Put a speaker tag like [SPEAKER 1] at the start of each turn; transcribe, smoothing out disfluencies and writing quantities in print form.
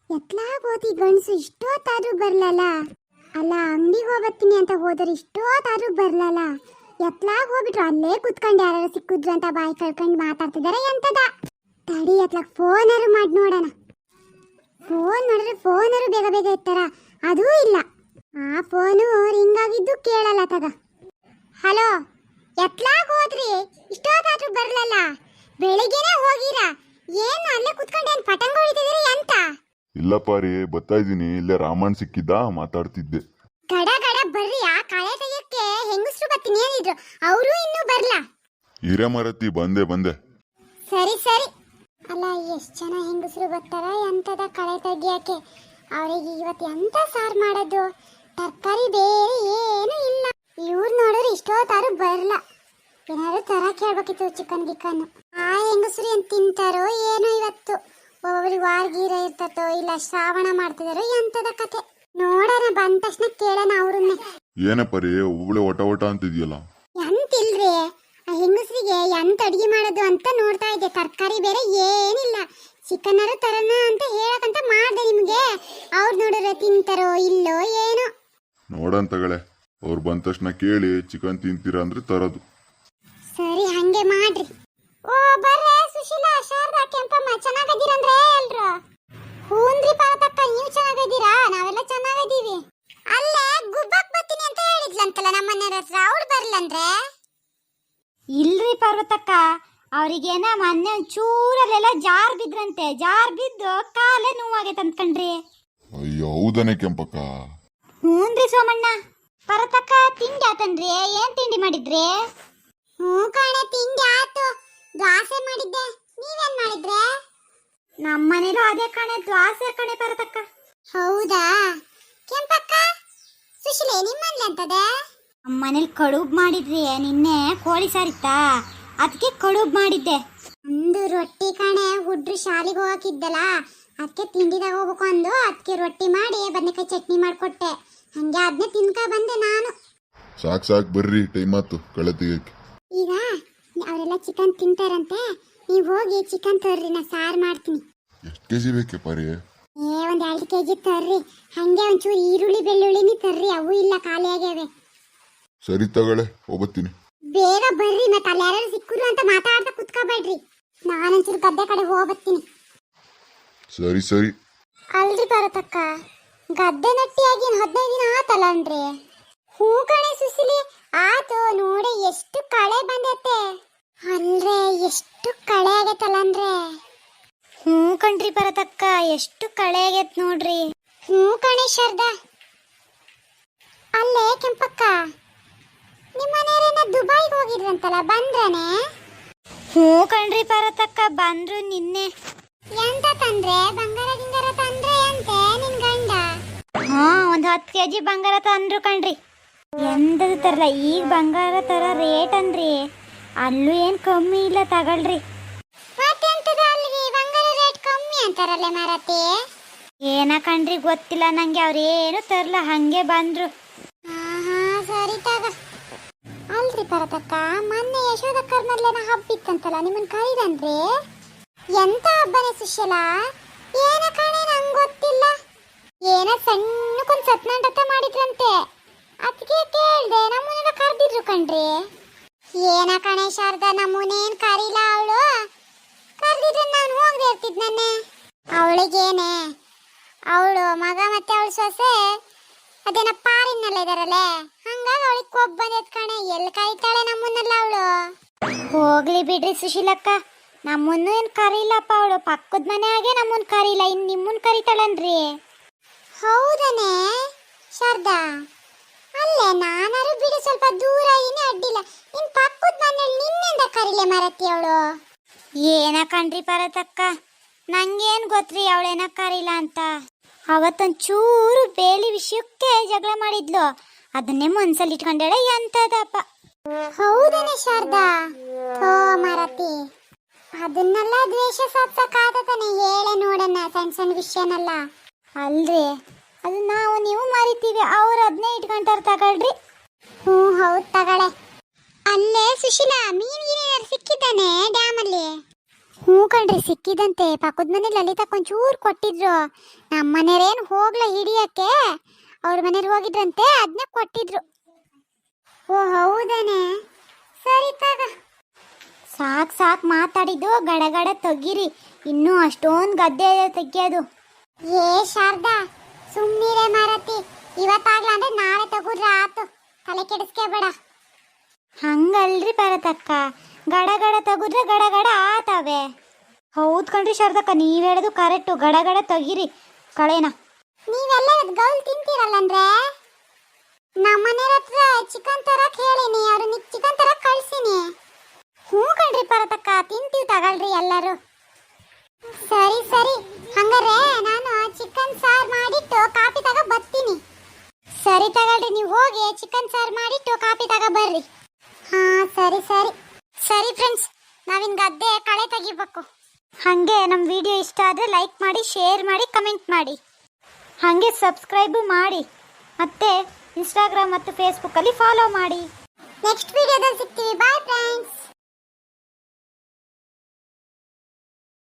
[SPEAKER 1] ಎತ್ಲಾಗ್ ಹೋದಿ ಗಂಡಸು ಇಷ್ಟೊತ್ತಾದ್ರೂ ಬರ್ಲಲ್ಲ. ಅಲ್ಲ ಅಂಗಡಿಗೆ ಹೋಗ್ಬರ್ತೀನಿ ಅಂತ ಹೋದ್ರೆ ಇಷ್ಟೊತ್ತಾದ್ರೂ ಬರ್ಲಲ್ಲ. ಎತ್ಲಾಗ್ ಹೋಗ್ಬಿಟ್ರು ಅಲ್ಲೇ ಕುತ್ಕೊಂಡು ಯಾರು ಸಿಕ್ಕಿದ್ರು ಅಂತ ಬಾಯಿ ಕಳ್ಕೊಂಡು ಮಾತಾಡ್ತಿದಾರೆ ಎಂತದ. ತಡಿ ಎತ್ಲಾಗ್ ಫೋನರು ಮಾಡಿ ನೋಡೋಣ. ಫೋನ್ ಮಾಡಿದ್ರೆ ಫೋನರು ಬೇಗ ಬೇಗ ಇರ್ತಾರ, ಅದೂ ಇಲ್ಲ. ಆ ಫೋನು ರಿಂಗ್ ಆಗಿದ್ದು ಕೇಳಲ್ಲ ತಗ. ಹಲೋ, ಎತ್ಲಾಗ್ ಹೋದ್ರಿ ಇಷ್ಟೊತ್ತಾದ್ರೂ ಬರ್ಲಲ್ಲ. ಬೆಳಿಗ್ಗೆನೆ ಹೋಗಿರ, ಏನು ಅಲ್ಲೇ ಕುತ್ಕೊಂಡು ಏನ್ ಪಟಂಗ ಹೊಡಿತಿದ್ರಿ ಅಂತ?
[SPEAKER 2] ಇಲ್ಲಪ್ಪ ರೀ, ಬರ್ತಾ ಇದ್ದೀನಿ. ಇಲ್ಲೇ ರಾಮಣ್ಣ ಸಿಕ್ಕಿದ್ದ, ಮಾತಾಡ್ತಿದ್ದೆ.
[SPEAKER 1] ಗಡ ಗಡ ಬರ್ರಿ, ಆ ಕಳೆ ತೆಗಿಯಕ್ಕೆ ಹೆಂಗಸ್ರು ಬರ್ತೀನಿ ಏನಿದ್ರು, ಅವರು ಇನ್ನೂ ಬರ್ಲಾ?
[SPEAKER 2] ಹಿರೇಮರತಿ ಬಂದೆ.
[SPEAKER 1] ಸರಿ ಸರಿ. ಅಲ್ಲ ಎಷ್ಟು ಜನ ಹೆಂಗಸ್ರು ಬರ್ತಾರ ಎಂತದ ಕಳೆ ತೆಗಿಯಕ್ಕೆ. ಅವರಿಗೆ ಇವತ್ತು ಎಂತ ಸಾರು ಮಾಡೋದು, ತರಕಾರಿ ಬೇರೆ ಏನು ಇಲ್ಲ. ಇವ್ರು ನೋಡಿದ್ರೆ ಇಷ್ಟೊತ್ತಾರು ಬರ್ಲ. ಏನಾದ್ರು ತರ ಕೇಳ್ಬೇಕಿತ್ತು, ಚಿಕನ್ ಗಿಕನ್. ಆ ಹೆಂಗಸ್ರು ಏನ್ ತಿಂತಾರೋ ಏನೋ ಇವತ್ತು. ಒಬ್ಬೊಬ್ರಿಗೆ ವಾರಗೀರ ಇರ್ತತೋ ಇಲ್ಲ ಶ್ರಾವಣ ಮಾಡ್ತಿದಾರೋ ಎಂತದ ಕತೆ. ನೋಡೋಣ, ಬಂದ ತಕ್ಷಣ ಕೇಳೋಣ ಅವ್ರನ್ನೇ.
[SPEAKER 2] ಏನಪ್ಪ ರೀ ಒಬ್ಬಳೆ ಒಟ ಅಂತಿದ್ಯಲ್ಲ?
[SPEAKER 1] ಎಂತಿಲ್ರಿ, ಆ ಹೆಂಗಸ್ರಿಗೆ ಎಂತ ಅಡಿಗೆ ಮಾಡೋದು ಅಂತ ನೋಡ್ತಾ ಇದ್ದೆ. ತರಕಾರಿ ಬೇರೆ ಏನಿಲ್ಲ. ಚಿಕನ್ ತರನ ಅಂತ ಹೇಳಕಂತ ಮಾಡ್ದೆ ನಿಮ್ಗೆ. ಅವ್ರು ನೋಡಿದ್ರೆ ತಿಂತಾರೋ ಇಲ್ಲೋ ಏನೋ.
[SPEAKER 2] ನೋಡನ್ ತಗಳೆ, ಅವ್ರು ಬಂದ ತಕ್ಷಣ ಕೇಳಿ ಚಿಕನ್ ತಿಂತೀರಾ ಅಂದ್ರೆ ತರೋದು.
[SPEAKER 1] ಸರಿ, ಹಂಗೆ ಮಾಡ್ರಿ. ಓ ಬರ್ರೆ ಸುಶೀಲಾ, ಶಾರದಾ, ಕೆಂಪಮ್ಮ, ಚೆನ್ನಾಗಿದ್ದೀರಂದ್ರೆ ಎಲ್ರು? ಹೂನ್ರಿ ಪಾತಕ್ಕ, ನೀವು ಚೆನ್ನಾಗಿದ್ದೀರಾ? ನಾವೆಲ್ಲ ಚೆನ್ನಾಗಿದ್ದೀವಿ. ಅಲ್ಲೇ ಗುಬ್ಬಕ್ ಬರ್ತೀನಿ ಅಂತ ಹೇಳಿದ್ಲಂತಲ್ಲ ನಮ್ಮನೆಯವ್ರ ಹತ್ರ, ಅವ್ಳು ಬರ್ಲಂದ್ರೆ?
[SPEAKER 3] ಇಲ್ರಿ ಪಾರ್ವತಕ್ಕ, ಅವ್ರಿಗೇನ ಮೊನ್ನೆ ಚೂರಲ್ಲೆಲ್ಲ ಜಾರ್ ಬಿದ್ರಂತೆ. ಜಾರ್ ಬಿದ್ದು ಕಾಲೇ ನೋವಾಗೈತೆ ಅಂದ್ಕಂಡ್ರಿ.
[SPEAKER 2] ಅಯ್ಯೋ ಹೌದನೆ ಕೆಂಪಕ್ಕ?
[SPEAKER 3] ಹ್ಞೂನ್ರಿ ಸೋಮಣ್ಣ. ಪಾರ್ವತಕ್ಕ, ತಿಂಡಿ ಆತನ್ರಿ? ಏನ್ ತಿಂಡಿ ಮಾಡಿದ್ರಿ?
[SPEAKER 1] ಹ್ಞೂ ಕಣೆ, ತಿಂಡಿ ಆತು. ದ್ವಾಸೆ ಮಾಡಿದ್ದೆ. ನೀವೇನ್ ಮಾಡಿದ್ರೆ?
[SPEAKER 3] ನಮ್ಮನೇಲೂ ಅದೇ ಕಣೆ, ದ್ವಾಸೆ ಕಣೆ ಪಾರ್ವತಕ್ಕ.
[SPEAKER 1] ಹೌದಾ ಕೆಂಪಕ್ಕ? ಸುಶೀಲೆ ನಿಮ್ಮಲ್ಲಿ ಅಂತದೆ?
[SPEAKER 3] ನಮ್ಮನೇಲಿ ಕಡುಬ್ ಮಾಡಿದ್ರಿ. ನಿನ್ನೆ ಕೋಳಿ ಸಾರಿತ್ತಾ, ಅದಕ್ಕೆ ಕಡುಬ್ ಮಾಡಿದ್ದೆ.
[SPEAKER 1] ಒಂದು ರೊಟ್ಟಿ ಕಣೆ, ಹುಡ್ರು ಶಾಲೆಗೆ ಹೋಗಕ್ಕಿದ್ದಲ್ಲ, ಅದಕ್ಕೆ ತಿಂಡಿ ತಗೋಬೇಕು ಅಂದು ಅದಕ್ಕೆ ರೊಟ್ಟಿ ಮಾಡಿ ಬದನೆಕಾಯಿ ಚಟ್ನಿ ಮಾಡಿಕೊಟ್ಟೆ. ಹಂಗೆ ಅದನ್ನೇ ತಿನ್ಕ ಬಂದೆ ನಾನು.
[SPEAKER 2] ಸಾಕ್ ಬರ್ರಿ, ಟೈಮ್ ಆತು ಕಳೆ ತೆಗಿಯಕ್ಕೆ.
[SPEAKER 1] ಈಗ ಅವರೆಲ್ಲ ಚಿಕನ್ ತಿಂತಾರಂತೆ, ನೀವು ಹೋಗಿ ಚಿಕನ್ ತರ್ರಿ, ನಾ ಸಾರು ಮಾಡ್ತೀನಿ.
[SPEAKER 2] ಎಷ್ಟು ಕೆಜಿ ಬೇಕಪ್ಪ ರೀ?
[SPEAKER 1] ಒಂದ್ 2 ಕೆಜಿ ತರ್ರಿ. ಹಂಗೆ ಒಂಚೂರು ಈರುಳ್ಳಿ ಬೆಳ್ಳುಳ್ಳಿನಿ ತರ್ರಿ, ಅವು ಇಲ್ಲ, ಖಾಲಿ ಆಗ್ಯಾವೆ.
[SPEAKER 2] ಸರಿ ತಗಳೆ, ಹೋಗ್ಬತ್ತೀನಿ.
[SPEAKER 1] ಬೇಗ ಬರ್ರಿ, ಮತ್ತೆ ಅಲ್ಲಿ ಯಾರು ಸಿಕ್ಕರು ಅಂತ ಮಾತಾಡ್ತಾ ಕುತ್ಕೋಬೇಡ್ರಿ. ನಾನೊಂಚೂರು ಗದ್ದೆ ಕಡೆ ಹೋಗ್ಬತ್ತೀನಿ.
[SPEAKER 2] ಸರಿ.
[SPEAKER 1] ಅಲ್ರಿ ಪಾರ್ವತಕ್ಕ, ಗದ್ದೆ ನಟ್ಟಿಯಾಗಿ 15 ದಿನ ಆತಲ್ಲನ್ರಿ? ಹೂ ಕಣೆ ಸುಶೀಲಿ, ಆತು. ನೋಡಿ ಎಷ್ಟು ಕಳೆ ಬಂದೈತೆ ಅಂದ್ರೆ, ಎಷ್ಟು ಕಳೆ ಆಗೈತಲ್ಲಂದ್ರೆ.
[SPEAKER 3] ಹ್ಞೂ ಕಣ್ರಿ ಪಾರ್ವತಕ್ಕ, ಎಷ್ಟು ಕಳೆ ಆಗೈತ್ ನೋಡ್ರಿ.
[SPEAKER 1] ಹ್ಞೂ ಕಣೆ ಶಾರದಾ. ಅಲ್ಲೇ ಕೆಂಪಕ್ಕ, ನಿಮ್ಮನೆಯವರೇನ ದುಬೈಗೆ ಹೋಗಿದ್ರಂತಲ್ಲ, ಬಂದ್ರನೆ?
[SPEAKER 3] ಹ್ಞೂ ಕಣ್ರಿ ಪಾರ್ವತಕ್ಕ, ಬಂದ್ರು ನಿನ್ನೆ.
[SPEAKER 1] ಎಂತ ತಂದ್ರೆ? ಬಂಗಾರ ಗಿಂಗಾರ ತಂದ್ರೆ ಅಂತೆ ನಿನ್ ಗಂಡ?
[SPEAKER 3] ಹಾ, ಒಂದು 10 ಕೆಜಿ ಬಂಗಾರ ತಂದ್ರು ಕಣ್ರಿ. ಎಂದದು ತರಲ್ಲ, ಈಗ ಬಂಗಾರ ತರ ರೇಟ್ ಅನ್ರಿ. ಅಲ್ಲೂ ಏನು ಕಮ್ಮಿ ಇಲ್ಲ, ತಗೊಳ್ರಿ.
[SPEAKER 1] ಮತ್ತೆಂತದ ಅಲ್ಲಿಗೆ ಬಂಗಾರ ರೇಟ್ ಕಮ್ಮಿ ಅಂತಾರಲ್ಲ ಮಾರತಿ?
[SPEAKER 3] ಏನ ಕಣ್ರಿ ಗೊತ್ತಿಲ್ಲ ನಂಗೆ, ಅವ್ರೇನು ತರಲ್ಲ, ಹಂಗೆ ಬಂದ್ರು.
[SPEAKER 1] ಹಾ ಸರಿ ತಗ. ಅಲ್ರಿ ಪಾರ್ವತಕ್ಕ, ಮೊನ್ನೆ ಯಶೋದಕ್ಕರ ಮೊದ್ಲೇನ ಹಬ್ಬ ಇತ್ತಂತಲ್ಲ, ನಿಮ್ಮನ್ ಕರೀರನ್ರಿ? ಎಂತ ಹಬ್ಬನೇ ಸುಶೀಲಾ? ಏನ ಕಣೆ, ನಂಗೆ ಗೊತ್ತಿಲ್ಲ. ಏನ ಸಣ್ಣಕ್ಕೊಂದು ಸತ್ನಾಟಕ ಮಾಡಿದ್ರಂತೆ, ಅದಕ್ಕೆ ಕೇಳ್ದೆ. ನಮ್ಮನ್ನೆಲ್ಲ ಕರ್ದಿದ್ರು ಕಣ್ರಿ. ಏನ ಕಣೆ ಶಾರದಾ, ನಮ್ಮನೇನ್ ಕರೀಲ ಅವಳು. ಕರ್ದಿದ್ರೆ ನಾನು ಹೋಗದೆ ಇರ್ತಿದ್ನನ್ನೇ. ಅವಳಿಗೇನೆ, ಅವಳು ಮಗ ಮತ್ತೆ ಅವಳು ಸೊಸೆ ಅದೇನ ಪಾರಿನಲ್ಲ ಇದಾರಲ್ಲ, ಹಂಗಾಗಿ ಅವಳಿಗೆ ಕೊಬ್ಬ ಬಂದೈತ್ ಕಣೆ. ಎಲ್ಲಿ ಕರೀತಾಳೆ ನಮ್ಮನ್ನೆಲ್ಲ ಅವಳು?
[SPEAKER 3] ಹೋಗ್ಲಿ ಬಿಡ್ರಿ ಸುಶೀಲಕ್ಕ, ನಮ್ಮನ್ನು ಏನು ಕರೀಲಪ್ಪ ಅವಳು. ಪಕ್ಕದ ಮನೆಯಾಗೆ ನಮ್ಮನ್ನ ಕರೀಲ, ಇನ್ನು ನಿಮ್ಮನ್ನ ಕರೀತಾಳನ್ರಿ.
[SPEAKER 1] ಹೌದನೇ ಶಾರದಾ? ಅಲ್ಲೇ ನಾನಾರು ಬಿಡು, ಸ್ವಲ್ಪ ದೂರ ಇನ್ನು ಅಡ್ಡಿಲ್ಲ. ಇನ್ ಪಕ್ಕದ ಮನೇಲಿ ನಿನ್ನಿಂದ ಕರೀಲೆ ಮರತಿ ಅವಳು?
[SPEAKER 3] ಏನ ಕಣ್ರಿ ಪಾರ್ವತಕ್ಕ, ನಂಗೇನು ಗೊತ್ತ್ರಿ ಅವಳೇನ ಕರೀಲ ಅಂತ. ಅವತ್ತೊಂಚೂರು ಬೇಲಿ ವಿಷಯಕ್ಕೆ ಜಗಳ ಮಾಡಿದ್ಲು, ಅದನ್ನೇ ಮನ್ಸಲ್ಲಿ ಇಟ್ಕೊಂಡಾಳೆ. ಎಂತದಪ್ಪ.
[SPEAKER 1] ಹೌದನೇ ಶಾರದಾ? ಥೋ ಮರತಿ, ಅದನ್ನೆಲ್ಲ ದ್ವೇಷ ಸತ್ತಕ್ಕಾಗತಾನೆ. ಹೇಳೆ ನೋಡಣ್ಣ, ಸಣ್ಣ ಸಣ್ಣ ವಿಷಯನೆಲ್ಲ.
[SPEAKER 3] ಅಲ್ರಿ, ಅದು ನಾವು ನೀವು ಮರಿತೀವಿ, ಅವ್ರು ಅದನ್ನೇ ಇಟ್ಕೊಂತಾರ, ತಗೊಳ್ರಿ.
[SPEAKER 1] ಹ್ಞೂ ಹೌದು ತಗಳೆ. ಅಲ್ಲೇ ಸುಶೀಲಾ, ಮೀನು ಏನಾದ್ರು ಸಿಕ್ಕಿದ್ದಾನೆ ಡ್ಯಾಮಲ್ಲಿ? ಹ್ಞೂ ಕಣ್ರಿ ಸಿಕ್ಕಿದಂತೆ ಪಕ್ಕದ ಮನೆ ಲಲಿತಾ ಒಂಚೂರು ಕೊಟ್ಟಿದ್ರು. ನಮ್ಮ ಮನೆಯವ್ರೇನು ಹೋಗ್ಲ ಹಿಡಿಯಕ್ಕೆ ಅವ್ರ ಮನೇಲಿ ಹೋಗಿದ್ರಂತೆ, ಅದನ್ನ ಕೊಟ್ಟಿದ್ರು. ಓ ಹೌದಾನೆ, ಸರಿ ತಗ.
[SPEAKER 3] ಸಾಕು ಮಾತಾಡಿದ್ದು ಗಡಗಡ ತೆಗೀರಿ, ಇನ್ನೂ ಅಷ್ಟೊಂದು ಗದ್ದೆ ತೆಗಿಯೋದು.
[SPEAKER 1] ಏ ಶಾರದಾ ಸುಮ್ಮನಿರೇ ಮಾರತಿ, ಇವತ್ತಾಗ್ಲ ಅಂದ್ರೆ ನಾಳೆ ತಗುದ್ರ ಆತು, ತಲೆ ಕೆಡಿಸ್ಕೋಬೇಡ.
[SPEAKER 3] ಹಂಗಲ್ರಿ ಭರತಕ್ಕ, ಗಡಗಡ ತೆಗೆದ್ರೆ ಗಡಗಡ ಆತವೆ. ಹೌದು ಕಣ್ರಿ ಶಾರದಕ್ಕ, ನೀವು ಹೇಳೋದು ಕರೆಕ್ಟು, ಗಡಗಡ ತೆಗೀರಿ ಕಳೆನ.
[SPEAKER 1] ನೀವೆಲ್ಲ ಗೌಲ್ ತಿಂತೀರಲ್ಲಂದ್ರೆ ನಮ್ಮ ಮನೆಯವ್ರ ಹತ್ರ ಚಿಕನ್ ತರಕ್ ಹೇಳಿನಿ, ಅವ್ರು ನಿಕ್ ಚಿಕನ್ ತರಕ್ ಕಳ್ಸಿನಿ. ಹ್ಞೂ ಕಣ್ರಿ ಪರತಕ್ಕ, ತಿಂತೀವಿ ತಗೊಳ್ರಿ ಎಲ್ಲರೂ. ಸರಿ ಸರಿ, ಹಂಗಾರೆ ನಾನು ಚಿಕನ್ ಸಾರು ಮಾಡಿಟ್ಟು ಕಾಫಿ ತಗ ಬರ್ತೀನಿ. ಸರಿ ತಗೊಳ್ರಿ, ನೀವು ಹೋಗಿ ಚಿಕನ್ ಸಾರು ಮಾಡಿಟ್ಟು ಕಾಫಿ ತಗ ಬರ್ರಿ. ಹಾ ಸರಿ ಸರಿ. ಸರಿ ಫ್ರೆಂಡ್ಸ್, ನಾವಿನ್ ಗದ್ದೆ ಕಳೆ ತೆಗಿಬೇಕು.
[SPEAKER 3] ಹಾಗೆ ನಮ್ಮ ವಿಡಿಯೋ ಇಷ್ಟ ಆದರೆ ಲೈಕ್ ಮಾಡಿ, ಶೇರ್ ಮಾಡಿ, ಕಮೆಂಟ್ ಮಾಡಿ, ಹಾಗೆ ಸಬ್ಸ್ಕ್ರೈಬು ಮಾಡಿ, ಮತ್ತೆ ಇನ್ಸ್ಟಾಗ್ರಾಮ್ ಮತ್ತು ಫೇಸ್ಬುಕ್ಕಲ್ಲಿ ಫಾಲೋ ಮಾಡಿ.
[SPEAKER 1] ನೆಕ್ಸ್ಟ್ ವಿಡಿಯೋದಲ್ಲಿ ಸಿಗ್ತೀವಿ. Bye friends.